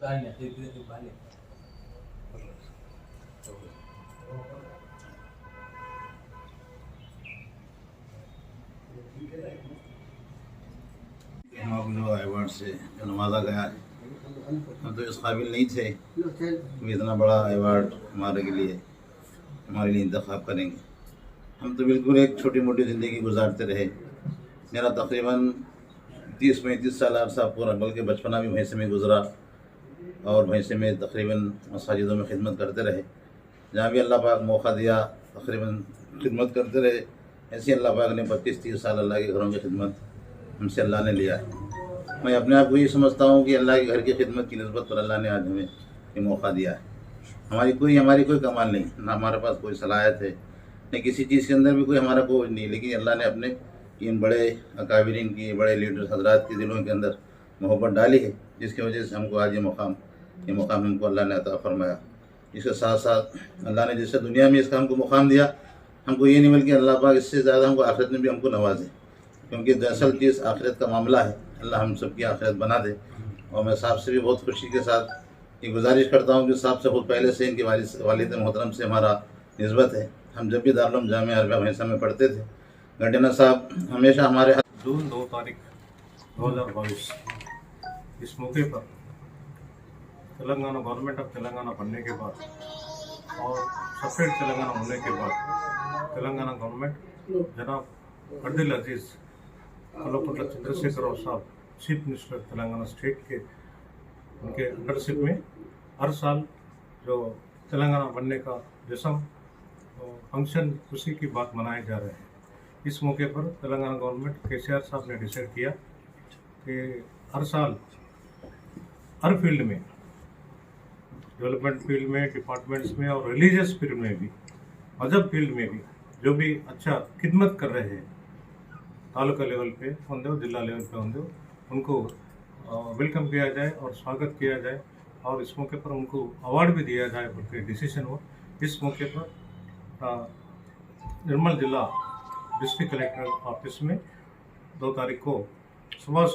हम आप जो अवार्ड से जो नवाजा गया है, हम तो इस काबिल नहीं थे कि इतना बड़ा अवार्ड हमारे लिए इंतखाब करेंगे। हम तो बिल्कुल एक छोटी मोटी ज़िंदगी गुजारते रहे। मेरा तकरीबन 30-35 साल अरसा पूरा, बल्कि बचपना भी भैंसे में गुजरा और भैंसे में तकरीबन मसाजिदों में खिदमत करते रहे। जहाँ भी अल्लाह पाक मौका दिया तकरीबन खिदमत करते रहे। ऐसे अल्लाह पाक ने 25-30 साल अल्लाह के घरों की खिदमत हमसे अल्लाह ने लिया है। मैं अपने आप को ये समझता हूँ कि अल्लाह के घर की खिदमत की निस्बत पर अल्लाह ने आज हमें ये मौका दिया है। हमारी कोई कमाल नहीं, ना हमारे पास कोई सलाहियत है, न किसी चीज़ के अंदर भी कोई हमारा कोई नहीं, लेकिन अल्लाह ने अपने इन बड़े अकाबिरीन की, बड़े लीडर्स हजरात के दिलों के अंदर मोहब्बत डाली है, जिसकी वजह से हमको आज ये मुकाम हमको अल्लाह ने अता फरमाया। इसके साथ साथ अल्लाह ने जैसे दुनिया में इसका हमको मुकाम दिया, हमको ये नहीं बल्कि अल्लाह पाक इससे ज़्यादा हमको आखिरत में भी हमको नवाजे, क्योंकि दरअसल चीज़ आखिरत का मामला है। अल्लाह हम सब की आखिरत बना दे। और मैं साहब से भी बहुत खुशी के साथ ये गुजारिश करता हूँ कि साहब से बहुत पहले से इनके वालिद मोहतरम से हमारा निस्बत है। हम जब भी दारुल जामिया अरबिया भैंसा में पढ़ते थे, गंडेना साहब हमेशा हमारे जून 2 तारीख 2022 इस मौके पर तेलंगाना गवर्नमेंट ऑफ तेलंगाना बनने के बाद और सेपरेट तेलंगाना होने के बाद तेलंगाना गवर्नमेंट जनाब अब्दुल अजीज़ कल्लकुट्ला चंद्रशेखर राव साहब चीफ मिनिस्टर तेलंगाना स्टेट के, उनके अंडरशिप में हर साल जो तेलंगाना बनने का जश्न फंक्शन खुशी की बात मनाए जा रहे हैं। इस मौके पर तेलंगाना गवर्नमेंट केसीआर साहब ने डिसाइड किया कि हर साल हर फील्ड में, डेवलपमेंट फील्ड में, डिपार्टमेंट्स में और रिलीजियस फील्ड में भी, मजहब फील्ड में भी जो भी अच्छा खिदमत कर रहे हैं, तालुका लेवल पे होंगे, जिला लेवल पे होंगे, उनको वेलकम किया जाए और स्वागत किया जाए और इस मौके पर उनको अवार्ड भी दिया जाए करके डिसीजन हुआ। इस मौके पर निर्मल जिला डिस्ट्रिक्ट कलेक्टर ऑफिस में 2 तारीख को सुबह